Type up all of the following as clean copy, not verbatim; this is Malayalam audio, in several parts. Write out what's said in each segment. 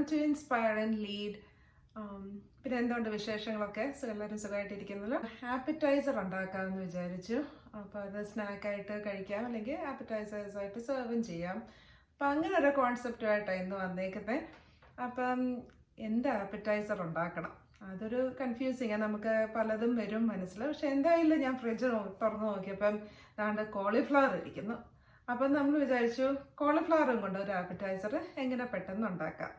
to inspire and lead. പിന്നെ എന്തുകൊണ്ട് വിശേഷങ്ങളൊക്കെ എല്ലാവരും സുഖമായിട്ടിരിക്കുന്നല്ലോ. ആപ്പറ്റൈസർ ഉണ്ടാക്കാമെന്ന് വിചാരിച്ചു. അപ്പോൾ അത് സ്നാക്കായിട്ട് കഴിക്കാം, അല്ലെങ്കിൽ ആപ്പറ്റൈസേഴ്സായിട്ട് സെർവും ചെയ്യാം. അപ്പം അങ്ങനെ ഒരു കോൺസെപ്റ്റുമായിട്ടാണ് ഇന്ന് വന്നേക്കുന്നത്. അപ്പം എന്താ ആപ്പറ്റൈസർ ഉണ്ടാക്കണം, അതൊരു കൺഫ്യൂസിങ്. നമുക്ക് പലതും വരും മനസ്സിൽ. പക്ഷെ എന്തായാലും ഞാൻ ഫ്രിഡ്ജ് തുറന്നു നോക്കിയപ്പം ദാണ്ട് കോളിഫ്ലവർ ഇരിക്കുന്നു. അപ്പം നമ്മൾ വിചാരിച്ചു കോളിഫ്ലവറും കൊണ്ട് ഒരു ആപ്പറ്റൈസർ എങ്ങനെ പെട്ടെന്ന് ഉണ്ടാക്കാം.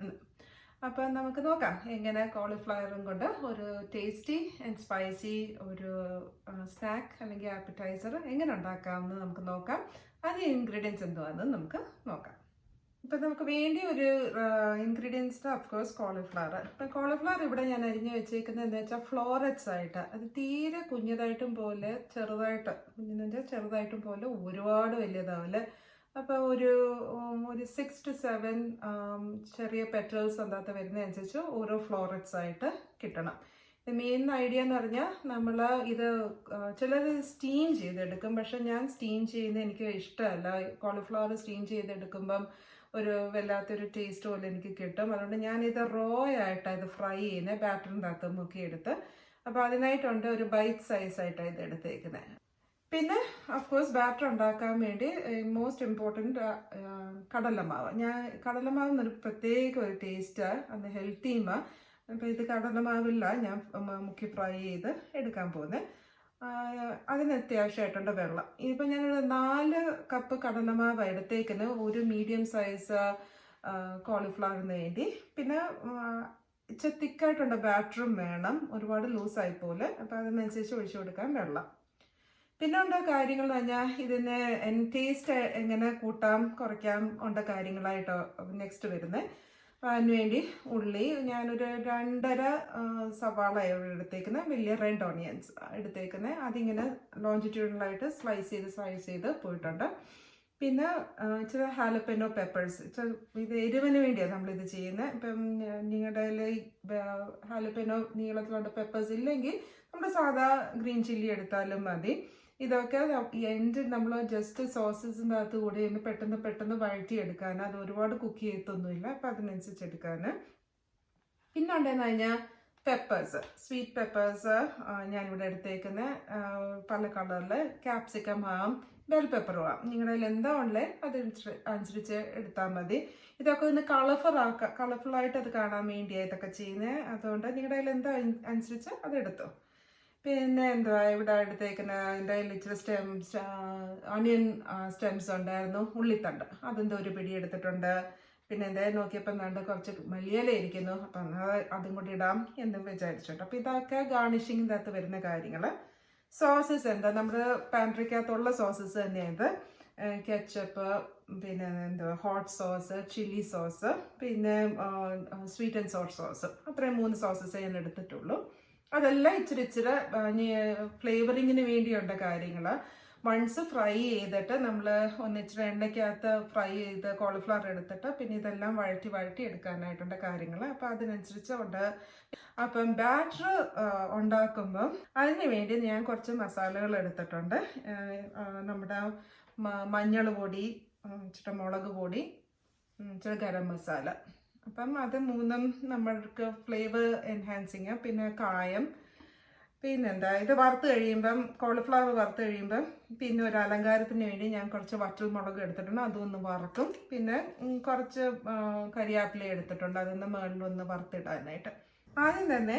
അപ്പം നമുക്ക് നോക്കാം എങ്ങനെ കോളിഫ്ലവറും കൊണ്ട് ഒരു ടേസ്റ്റി ആൻഡ് സ്പൈസി ഒരു സ്നാക്ക് അല്ലെങ്കിൽ ആപ്പറ്റൈസർ എങ്ങനെ ഉണ്ടാക്കാമെന്ന് നമുക്ക് നോക്കാം. അതിന് ഇൻഗ്രീഡിയൻസ് എന്തുവാണെന്ന് നമുക്ക് നോക്കാം. ഇപ്പം നമുക്ക് വേണ്ടി ഒരു ഇൻഗ്രീഡിയൻസ് ഓഫ്കോഴ്സ് കോളിഫ്ലവർ. ഇപ്പം കോളിഫ്ലവർ ഇവിടെ ഞാൻ അരിഞ്ഞ് വെച്ചേക്കുന്നത് എന്താ വെച്ചാൽ ഫ്ലോററ്റ്സ് ആയിട്ട്, അത് തീരെ കുഞ്ഞതായിട്ടും പോലെ ചെറുതായിട്ടും പോലെ ഒരുപാട് വലിയതാവില്ല. അപ്പോൾ ഒരു 6 to 7 ചെറിയ പെറ്റൽസ് അതിനകത്ത് വരുന്നതനുസരിച്ച് ഓരോ ഫ്ലോററ്റ്സ് ആയിട്ട് കിട്ടണം. മെയിൻ ഐഡിയ എന്ന് പറഞ്ഞാൽ നമ്മൾ ഇത് ചിലർ സ്റ്റീം ചെയ്തെടുക്കും. പക്ഷെ ഞാൻ സ്റ്റീം ചെയ്യുന്നത് എനിക്ക് ഇഷ്ടമല്ല. കോളിഫ്ലവർ സ്റ്റീം ചെയ്തെടുക്കുമ്പം ഒരു വല്ലാത്തൊരു ടേസ്റ്റ് പോലെ എനിക്ക് കിട്ടും. അതുകൊണ്ട് ഞാനിത് റോ ആയിട്ടാണ് ഇത് ഫ്രൈ ചെയ്യുന്നത്, ബാറ്ററിൻ്റെ അകത്ത് മുക്കിയെടുത്ത്. അപ്പോൾ അതിനായിട്ടുണ്ട് ഒരു ബൈറ്റ് സൈസായിട്ടാണ് ഇത് എടുത്തേക്കുന്നത്. പിന്നെ ഓഫ്കോഴ്സ് ബാറ്റർ ഉണ്ടാക്കാൻ വേണ്ടി മോസ്റ്റ് ഇമ്പോർട്ടൻറ്റ് കടലമാവ്. കടലമാവ് എന്നൊരു പ്രത്യേക ഒരു ടേസ്റ്റാണ്, അത് ഹെൽത്തിയുമാണ്. അപ്പോൾ ഇത് കടലമാവില്ല ഞാൻ മുക്കി ഫ്രൈ ചെയ്ത് എടുക്കാൻ പോകുന്നത്. അതിന് അത്യാവശ്യമായിട്ടുണ്ട് വെള്ളം. ഇപ്പം ഞാനൊരു 4 കപ്പ് കടലമാവ് എടുത്തേക്കിന് ഒരു മീഡിയം സൈസ് കോളിഫ്ലവറിന് വേണ്ടി. പിന്നെ ഇച്ചിരി തിക്കായിട്ടുണ്ട് ബാറ്ററും വേണം, ഒരുപാട് ലൂസായി പോലെ. അപ്പോൾ അതിനനുസരിച്ച് ഒഴിച്ചു കൊടുക്കാൻ വെള്ളം. പിന്നെ ഉണ്ട കാര്യങ്ങൾ എന്ന് പറഞ്ഞാൽ ഇതിന് ടേസ്റ്റ് എങ്ങനെ കൂട്ടാം കുറയ്ക്കാം ഉണ്ട കാര്യങ്ങളായിട്ടോ നെക്സ്റ്റ് വരുന്നത്. അതിനുവേണ്ടി ഉള്ളി ഞാനൊരു 2.5 സവാള എടുത്തേക്കുന്നത്, വലിയ റെഡ് ഓണിയൻസ് എടുത്തേക്കുന്നത്. അതിങ്ങനെ ലോഞ്ചിറ്റ്യൂഡിനലായിട്ട് സ്ലൈസ് ചെയ്ത് പോയിട്ടുണ്ട്. പിന്നെ ഇച്ചിരി ഹാലപ്പനോ പെപ്പേഴ്സ്, ഇത് എരിവിന് വേണ്ടിയാണ് നമ്മളിത് ചെയ്യുന്നത്. ഇപ്പം നിങ്ങളുടെ ഹാലപ്പനോ നീളത്തിലുള്ള പെപ്പേഴ്സ് ഇല്ലെങ്കിൽ നമ്മുടെ സാധാ ഗ്രീൻ ചില്ലി എടുത്താലും മതി. ഇതൊക്കെ നമ്മൾ ജസ്റ്റ് സോസസിൻ്റെ അകത്ത് കൂടി പെട്ടെന്ന് വഴറ്റിയെടുക്കാൻ, അത് ഒരുപാട് കുക്ക് ചെയ്യത്തൊന്നുമില്ല. അപ്പം അതിനനുസരിച്ച് എടുക്കാൻ. പിന്നെ ഉണ്ടെന്ന് കഴിഞ്ഞാൽ പെപ്പേഴ്സ്, സ്വീറ്റ് പെപ്പേഴ്സ് ഞാനിവിടെ എടുത്തേക്കുന്നത് പല കളറിൽ. ക്യാപ്സിക്കം ആവാം, ബെൽ പെപ്പറും ആവാം, നിങ്ങളുടെ കയ്യിൽ എന്താ ഉള്ളത് അതനുസരിച്ച് എടുത്താൽ മതി. ഇതൊക്കെ ഒന്ന് കളർഫുള്ളായിട്ട് അത് കാണാൻ വേണ്ടിയാണ് ഇതൊക്കെ ചെയ്യുന്നത്. അതുകൊണ്ട് നിങ്ങളുടെ കയ്യിൽ എന്താ അനുസരിച്ച് അതെടുത്തോ. പിന്നെ എന്തുവാ ഇവിടെ എടുത്തേക്കുന്ന എൻ്റെ കയ്യിൽ ഇച്ചിരി ഓണിയൻ സ്റ്റെംസ് ഉണ്ടായിരുന്നു, ഉള്ളിത്തണ്ട്, അതെന്തോ ഒരു പിടി എടുത്തിട്ടുണ്ട്. പിന്നെ എന്തായാലും നോക്കിയപ്പോൾ എന്താണ്ട് കുറച്ച് മല്ലിയില ഇരിക്കുന്നു. അപ്പം അതും കൂടി ഇടാം എന്ന് വിചാരിച്ചോട്ടോ. അപ്പോൾ ഇതൊക്കെ ഗാർണിഷിങ്ങിൻ്റെ അകത്ത് വരുന്ന കാര്യങ്ങൾ. സോസസ് എന്താ നമ്മുടെ പാൻട്രിക്കകത്തുള്ള സോസസ് തന്നെയാണ്. കെച്ചപ്പ്, പിന്നെ എന്തുവാ ഹോട്ട് സോസ്, ചില്ലി സോസ്, പിന്നെ സ്വീറ്റ് ആൻഡ് സോർ സോസ്, അത്രയും 3 സോസസ് ഞാൻ എടുത്തിട്ടുള്ളൂ. അതെല്ലാം ഇച്ചിരി ഫ്ലേവറിങ്ങിന് വേണ്ടിയുള്ള കാര്യങ്ങൾ. വൺസ് ഫ്രൈ ചെയ്തിട്ട് നമ്മൾ ഒന്നിച്ചിരി എണ്ണയ്ക്കകത്ത് ഫ്രൈ ചെയ്ത് കോളിഫ്ലവർ എടുത്തിട്ട് പിന്നെ ഇതെല്ലാം വഴറ്റി എടുക്കാനായിട്ടുള്ള കാര്യങ്ങൾ. അപ്പം അതിനനുസരിച്ച് ഉണ്ട്. അപ്പം ബാറ്റർ ഉണ്ടാക്കുമ്പം അതിന് വേണ്ടി ഞാൻ കുറച്ച് മസാലകൾ എടുത്തിട്ടുണ്ട്. നമ്മുടെ മഞ്ഞൾ പൊടി, ഇച്ചിരി മുളക് പൊടി, ഇച്ചിരി ഗരം മസാല. അപ്പം അത് 3 നമ്മൾക്ക് ഫ്ലേവർ എൻഹാൻസിങ്. പിന്നെ കായം, പിന്നെന്താ ഇത് വറുത്ത് കഴിയുമ്പം കോളിഫ്ലവർ വറുത്ത് കഴിയുമ്പം പിന്നെ ഒരു അലങ്കാരത്തിന് വേണ്ടി ഞാൻ കുറച്ച് വറ്റൽ മുളക് എടുത്തിട്ടുണ്ട്, അതൊന്ന് വറക്കും. പിന്നെ കുറച്ച് കരിയാപ്പില എടുത്തിട്ടുണ്ട്, അതൊന്ന് മുകളിലൊന്ന് വറുത്തിടാനായിട്ട്. ആദ്യം തന്നെ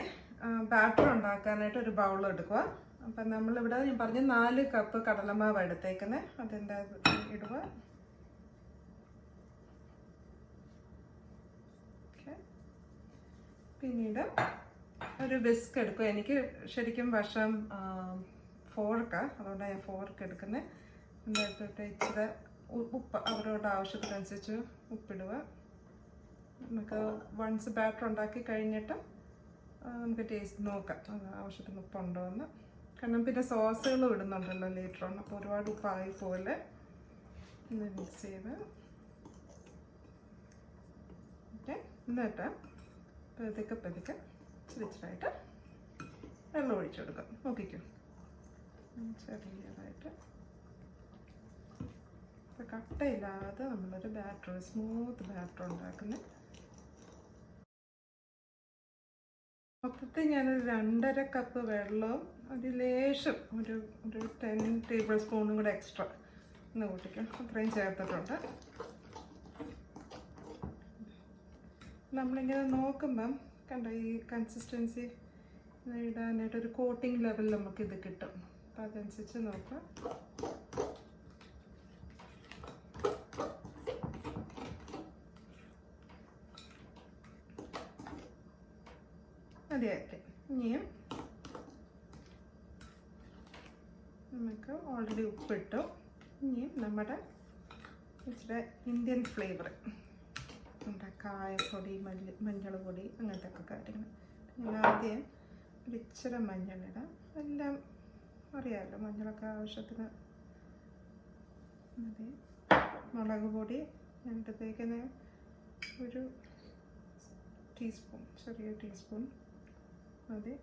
ബാറ്റർ ഉണ്ടാക്കാനായിട്ട് ഒരു ബൗൾ എടുക്കുക. അപ്പം നമ്മളിവിടെ ഞാൻ പറഞ്ഞ 4 കപ്പ് കടലമാവ് എടുത്തേക്കുന്നത്, അതിൻ്റെ ഇടുക. പിന്നീട് ഒരു വിസ്ക് എടുക്കുക. എനിക്ക് ശരിക്കും വശം ഫോർക്കാണ്, അതുകൊണ്ടാണ് ഞാൻ ഫോർക്ക് എടുക്കുന്നത്. അതിൻ്റെ ഇച്ചിരി ഉപ്പ് അവരോട് ആവശ്യത്തിനനുസരിച്ച് ഉപ്പിടുക. നമുക്ക് വൺസ് ബാറ്റർ ഉണ്ടാക്കി കഴിഞ്ഞിട്ട് നമുക്ക് ടേസ്റ്റ് നോക്കാം ആവശ്യത്തിന് ഉപ്പുണ്ടോ എന്ന്. കാരണം പിന്നെ സോസുകളും ഇടുന്നുണ്ടല്ലോ ലേറ്റർ ഓൺ, അപ്പോൾ ഒരുപാട് ഉപ്പായി പോലെ ഒന്ന് മിക്സ് ചെയ്ത് ഓക്കെ. എന്നിട്ട് പതുക്കെ ഇച്ചിരിച്ചിട്ടായിട്ട് വെള്ളം ഒഴിച്ചു കൊടുക്കാം. നോക്കിക്കോ ചെറിയതായിട്ട്. കട്ടയില്ലാതെ നമ്മളൊരു ബാറ്റർ, സ്മൂത്ത് ബാറ്റർ ഉണ്ടാക്കുന്നത്. മൊത്തത്തിൽ ഞാനൊരു 2.5 കപ്പ് വെള്ളവും അതിലേശം ഒരു 10 ടേബിൾ സ്പൂണും കൂടെ എക്സ്ട്രാ ഒന്ന് കൂട്ടിക്കും. അത്രയും ചേർത്തിട്ടുണ്ട്. നമ്മളിങ്ങനെ നോക്കുമ്പം കണ്ട ഈ കൺസിസ്റ്റൻസി ഇടാനായിട്ടൊരു കോട്ടിംഗ് ലെവലിൽ നമുക്കിത് കിട്ടും. അപ്പം അതനുസരിച്ച് നോക്കാം. മതിയായിരിക്കും. ഇനിയും നമുക്ക് ഓൾറെഡി ഉപ്പിട്ടു. ഇനിയും നമ്മുടെ ഇച്ചിരി ഇന്ത്യൻ ഫ്ലേവർ നമ്മുടെ കായപ്പൊടി, മഞ്ഞൾ പൊടി, അങ്ങനത്തെ ഒക്കെ കാര്യങ്ങൾ. ഞാൻ ആദ്യം ഒരു ഇച്ചിരി മഞ്ഞളിടാം. എല്ലാം അറിയാമല്ലോ, മഞ്ഞളൊക്കെ ആവശ്യത്തിന് മതി. മുളക് പൊടി ഞാൻ എടുത്തേക്കുന്ന ഒരു ടീസ്പൂൺ, ചെറിയ ടീസ്പൂൺ മതി.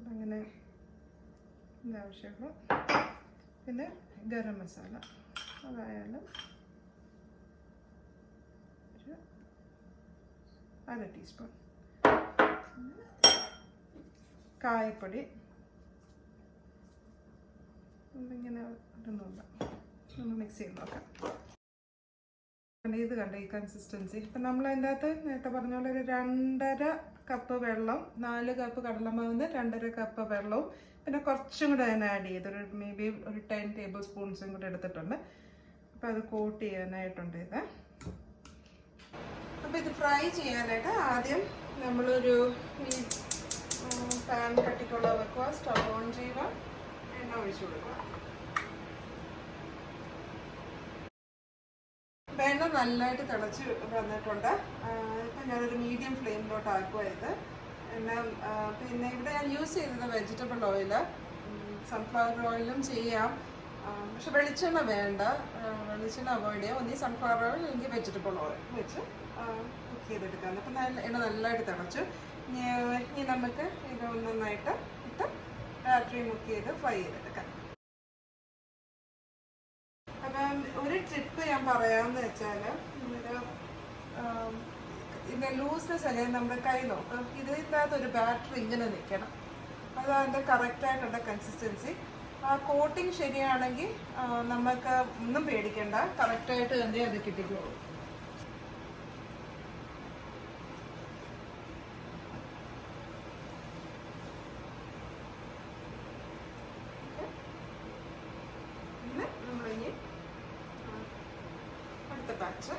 അങ്ങനെ ആവശ്യമുള്ളൂ. പിന്നെ ഗരം മസാല അതായാലും ഒരു 1/2 ടീസ്പൂൺ. കായപ്പൊടി ഇങ്ങനെ ഇടുന്നുണ്ട്. ഒന്ന് മിക്സ് ചെയ്ത് നോക്കാം. ഇത് കണ്ട ഈ കൺസിസ്റ്റൻസി. ഇപ്പം നമ്മൾ അതിൻ്റെ അകത്ത് നേരത്തെ പറഞ്ഞ പോലെ ഒരു 2.5 കപ്പ് വെള്ളം, 4 കപ്പ് കടലമാവിന് 2.5 കപ്പ് വെള്ളവും പിന്നെ കുറച്ചും കൂടെ ഞാൻ ആഡ് ചെയ്തൊരു മേ ബി ഒരു 10 ടേബിൾ സ്പൂൺസും കൂടെ എടുത്തിട്ടുണ്ട്. അപ്പോൾ അത് കോട്ട് ചെയ്യാനായിട്ടുണ്ട് ഇത്. അപ്പോൾ ഇത് ഫ്രൈ ചെയ്യാനായിട്ട് ആദ്യം നമ്മളൊരു പാൻ കട്ടിക്കുള്ള വെക്കുക. സ്റ്റവ് ഓൺ ചെയ്യുക, എണ്ണ ഒഴിച്ചു കൊടുക്കുക. എണ്ണ നല്ലതായിട്ട് തിളച്ച് വന്നിട്ടുണ്ട്. ഇപ്പം ഞാനൊരു മീഡിയം ഫ്ലെയിമിലോട്ട് ആക്കുക ഇത്. പിന്നെ ഇവിടെ ഞാൻ യൂസ് ചെയ്യുന്നത് വെജിറ്റബിൾ ഓയിൽ, സൺഫ്ലവർ ഓയിലും ചെയ്യാം. പക്ഷെ വെളിച്ചെണ്ണ വേണ്ട, വെളിച്ചെണ്ണ അവോയ്ഡ് ചെയ്യാം. ഒന്നീ സൺഫ്ലവർ ഓയിൽ അല്ലെങ്കിൽ വെജിറ്റബിൾ ഓയിൽ വെച്ച് കുക്ക് ചെയ്തെടുക്കാം. അപ്പം എണ്ണ നല്ലതായിട്ട് തിളച്ചു. ഇനി നമുക്ക് ഇത് നന്നായിട്ട് ഇട്ട് ബാറ്ററി മുക്ക് ചെയ്ത് ഫ്രൈ ചെയ്തെടുക്കാം. അപ്പം ഒരു ടിപ്പ് ഞാൻ പറയാമെന്ന് വെച്ചാൽ, ഇതിൻ്റെ ലൂസ്നെസ് അല്ലെങ്കിൽ നമ്മുടെ കൈ നോക്കാം, ഇതിനകത്ത് ഒരു ബാറ്ററി ഇങ്ങനെ നിൽക്കണം. അത് അതിൻ്റെ കറക്റ്റായിട്ടുള്ള കൺസിസ്റ്റൻസി. ആ കോട്ടിങ് ശരിയാണെങ്കിൽ നമുക്ക് ഒന്നും പേടിക്കണ്ട, കറക്റ്റായിട്ട് തന്നെ അത് കിട്ടിക്കോളും. പിന്നെ നമ്മളിനി അടുത്ത ബാച്ച്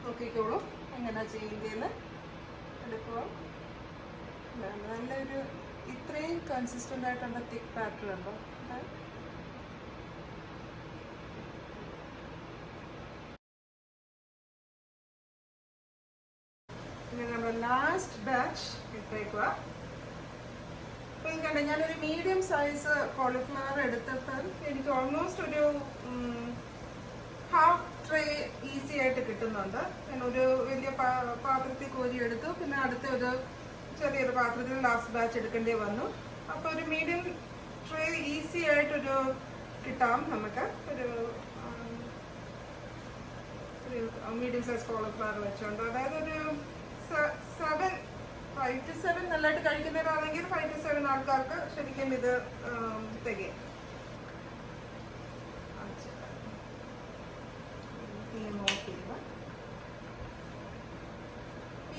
നോക്കിക്കോളൂ എങ്ങനെ ചെയ്യുന്നതെന്ന്. എടുക്കുക. നല്ലൊരു ഇത്രയും കൺസിസ്റ്റൻ്റ് ആയിട്ടുള്ള തിക്ക് ബാറ്റർ ഉണ്ടോ. പിന്നെ നമ്മുടെ ലാസ്റ്റ് ബാച്ച് ഇട്ടേക്കുക. അപ്പോൾ കണ്ട ഞാനൊരു മീഡിയം സൈസ് കോളിഫ്ലവർ എടുത്തപ്പോൾ എനിക്ക് ഓൾമോസ്റ്റ് ഒരു ഹാഫ് ട്രേ ഈസി ആയിട്ട് കിട്ടുന്നുണ്ട്. ഞാൻ ഒരു വലിയ പാത്രത്തിൽ കോരി എടുത്തു. പിന്നെ അടുത്ത ഒരു ചെറിയൊരു പാത്രത്തിൽ ലാസ്റ്റ് ബാച്ച് എടുക്കേണ്ടി വന്നു. അപ്പോൾ ഒരു മീഡിയം ട്രേ ഈസി ആയിട്ടൊരു കിട്ടാം നമുക്ക്. ഒരു മീഡിയം സൈസ് കോളിഫ്ലവർ വെച്ചുകൊണ്ട്, അതായത് ഒരു 5 to 7 നല്ലതായിട്ട് കഴിക്കുന്നവരാണെങ്കിൽ 5 to 7 ആൾക്കാർക്ക് ശരിക്കും ഇത് തികയും.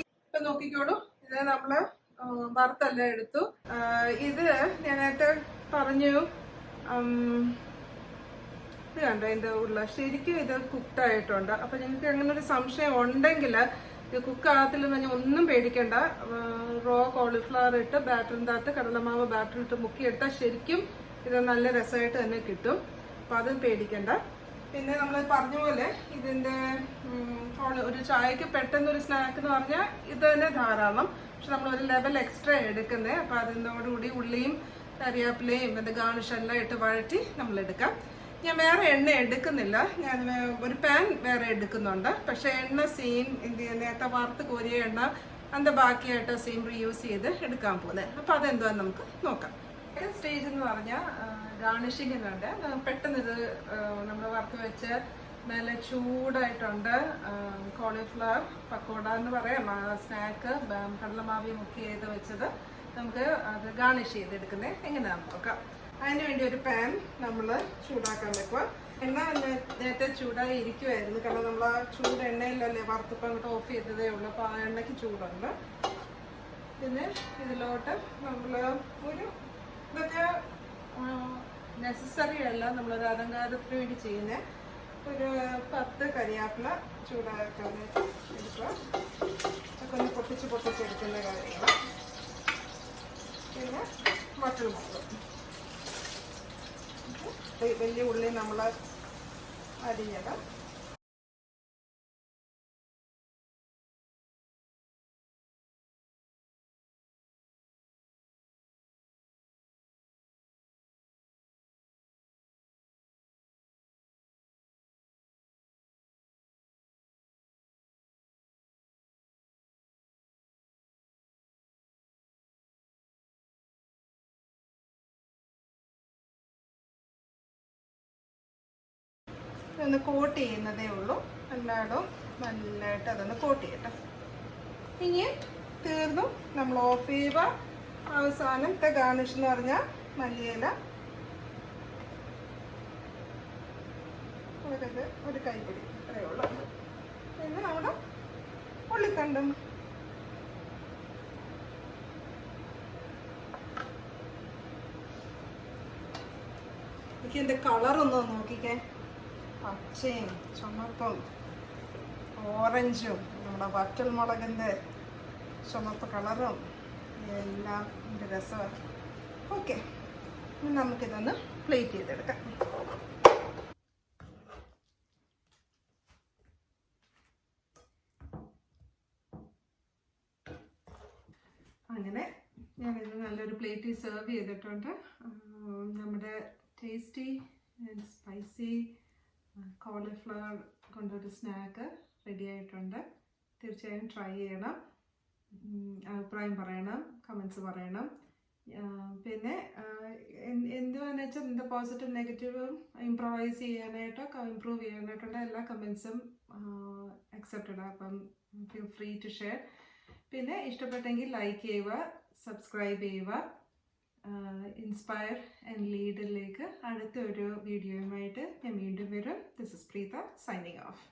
ഇപ്പൊ നോക്കിക്കോളൂ, ഇത് നമ്മള് വറുത്തെല്ലാം എടുത്തു. ഇത് ഞാൻ നേരത്തെ പറഞ്ഞു, ഇത് കണ്ടോ ഇതിന്റെ ഉള്ള ശരിക്കും ഇത് കുക്ക്ഡ് ആയിട്ടുണ്ട്. അപ്പൊ നിങ്ങൾക്ക് അങ്ങനെ ഒരു സംശയം ഉണ്ടെങ്കിൽ ഇത് കുക്ക് ആകത്തില്ലെന്ന് പറഞ്ഞാൽ ഒന്നും പേടിക്കണ്ട. റോ കോളിഫ്ലവർ ഇട്ട് ബാറ്ററിൻ്റെ അകത്ത് കടലമാവ് ബാറ്ററി ഇട്ട് മുക്കിയെടുത്താൽ ശരിക്കും ഇത് നല്ല രസമായിട്ട് തന്നെ കിട്ടും. അപ്പൊ അതും പേടിക്കണ്ട. പിന്നെ നമ്മൾ പറഞ്ഞ പോലെ ഇതിന്റെ ഒരു ചായക്ക് പെട്ടെന്നൊരു സ്നാക്ക് എന്ന് പറഞ്ഞാൽ ഇത് തന്നെ ധാരാളം. പക്ഷെ നമ്മൾ ഒരു ലെവൽ എക്സ്ട്രാ എടുക്കുന്നത്. അപ്പൊ അതിനോടുകൂടി ഉള്ളിയും കരിയാപ്പിലയും ഇതിന്റെ ഗാർണിഷ് എല്ലാം ഇട്ട് വഴറ്റി നമ്മൾ എടുക്കാം. ഞാൻ വേറെ എണ്ണ എടുക്കുന്നില്ല, ഞാൻ ഒരു പാൻ വേറെ എടുക്കുന്നുണ്ട്. പക്ഷെ എണ്ണ സെയിം നേരത്തെ വറുത്ത് കോരിയ എണ്ണ അതിന്റെ ബാക്കിയായിട്ട് സെയിം റീയൂസ് ചെയ്ത് എടുക്കാൻ പോകുന്നത്. അപ്പൊ അതെന്താന്ന് നമുക്ക് നോക്കാം. സെക്കൻഡ് സ്റ്റേജ് എന്ന് പറഞ്ഞാൽ ഗാർണിഷിങ്ങിനുണ്ട്. പെട്ടെന്ന് ഇത് നമ്മൾ വറുത്ത് വെച്ച് നല്ല ചൂടായിട്ടുണ്ട്. കോളിഫ്ലവർ പക്കോട എന്ന് പറയാം, സ്നാക്ക് കടലമാവി മുക്കി ചെയ്ത് വെച്ചത്. നമുക്ക് അത് ഗാർണിഷ് ചെയ്തെടുക്കുന്നത് എങ്ങനെയാണെന്ന് നോക്കാം. അതിന് വേണ്ടി ഒരു പാൻ നമ്മൾ ചൂടാക്കാൻ വെക്കുക. എണ്ണ നേരത്തെ ചൂടായി ഇരിക്കുമായിരുന്നു, കാരണം നമ്മൾ ആ ചൂട് എണ്ണയിലല്ലേ വറുത്തിപ്പം അങ്ങോട്ട് ഓഫ് ചെയ്തതേ ഉള്ളൂ, അപ്പോൾ ആ എണ്ണയ്ക്ക് ചൂടുണ്ട്. പിന്നെ ഇതിലോട്ട് നമ്മൾ ഇതൊക്കെ നെസസറി അല്ല, നമ്മളൊരു അലങ്കാരത്തിന് വേണ്ടി ചെയ്യുന്ന ഒരു 10 കരിയാപ്പില ചൂടാക്കാനായിട്ട് എടുക്കുക. ഒക്കെ ഒന്ന് പൊട്ടിച്ചെടുക്കുന്ന കാര്യങ്ങൾ. പിന്നെ വറ്റൽമുളക്, വലിയ ഉള്ളി നമ്മൾ അരിഞ്ഞിടാം. ഒന്ന് കോട്ട് ചെയ്യുന്നതേ ഉള്ളൂ, എല്ലായിടവും നല്ലതായിട്ട് അതൊന്ന് കോട്ട് ചെയ്യട്ടെ. ഇനി തീർന്നു, നമ്മൾ ഓഫ് ചെയ്യുക. അവസാനത്തെ ഗാർണിഷ് എന്ന് പറഞ്ഞാൽ മല്ലിയില, ഒരു കൈപ്പിടി ഇത്രയേ ഉള്ളൂ. പിന്നെ നമ്മുടെ ഉള്ളിത്തണ്ടും. എനിക്ക് എൻ്റെ കളറൊന്ന് നോക്കിക്കേ, പച്ചയും ചുമപ്പും ഓറഞ്ചും നമ്മുടെ വറ്റൽമുളകിൻ്റെ ചുമപ്പ് കളറും എല്ലാം എൻ്റെ രസമാണ്. ഓക്കെ, നമുക്കിതൊന്ന് പ്ലേറ്റ് ചെയ്തെടുക്കാം. അങ്ങനെ ഞാനിത് നല്ലൊരു പ്ലേറ്റിൽ സെർവ് ചെയ്തിട്ടുണ്ട്. നമ്മുടെ ടേസ്റ്റി ആൻഡ് സ്പൈസി കോളിഫ്ലവർ കൊണ്ടൊരു സ്നാക്ക് റെഡി ആയിട്ടുണ്ട്. തീർച്ചയായും ട്രൈ ചെയ്യണം, അഭിപ്രായം പറയണം, കമൻസ് പറയണം. പിന്നെ എന്തുവാന്ന് വെച്ചാൽ എന്താ പോസിറ്റീവ് നെഗറ്റീവും ഇംപ്രവൈസ് ചെയ്യാനായിട്ടോ ഇമ്പ്രൂവ് ചെയ്യാനായിട്ടുള്ള എല്ലാ കമൻസും അക്സെപ്റ്റഡ്. അപ്പം ഫീൽ ഫ്രീ ടു ഷെയർ. പിന്നെ ഇഷ്ടപ്പെട്ടെങ്കിൽ ലൈക്ക് ചെയ്യുക, സബ്സ്ക്രൈബ് ചെയ്യുക. ഇൻസ്പയർ ആൻഡ് ലീഡിലേക്ക് അടുത്തൊരു വീഡിയോയുമായിട്ട് ഞാൻ വീണ്ടും വരും. This is Preetha signing off.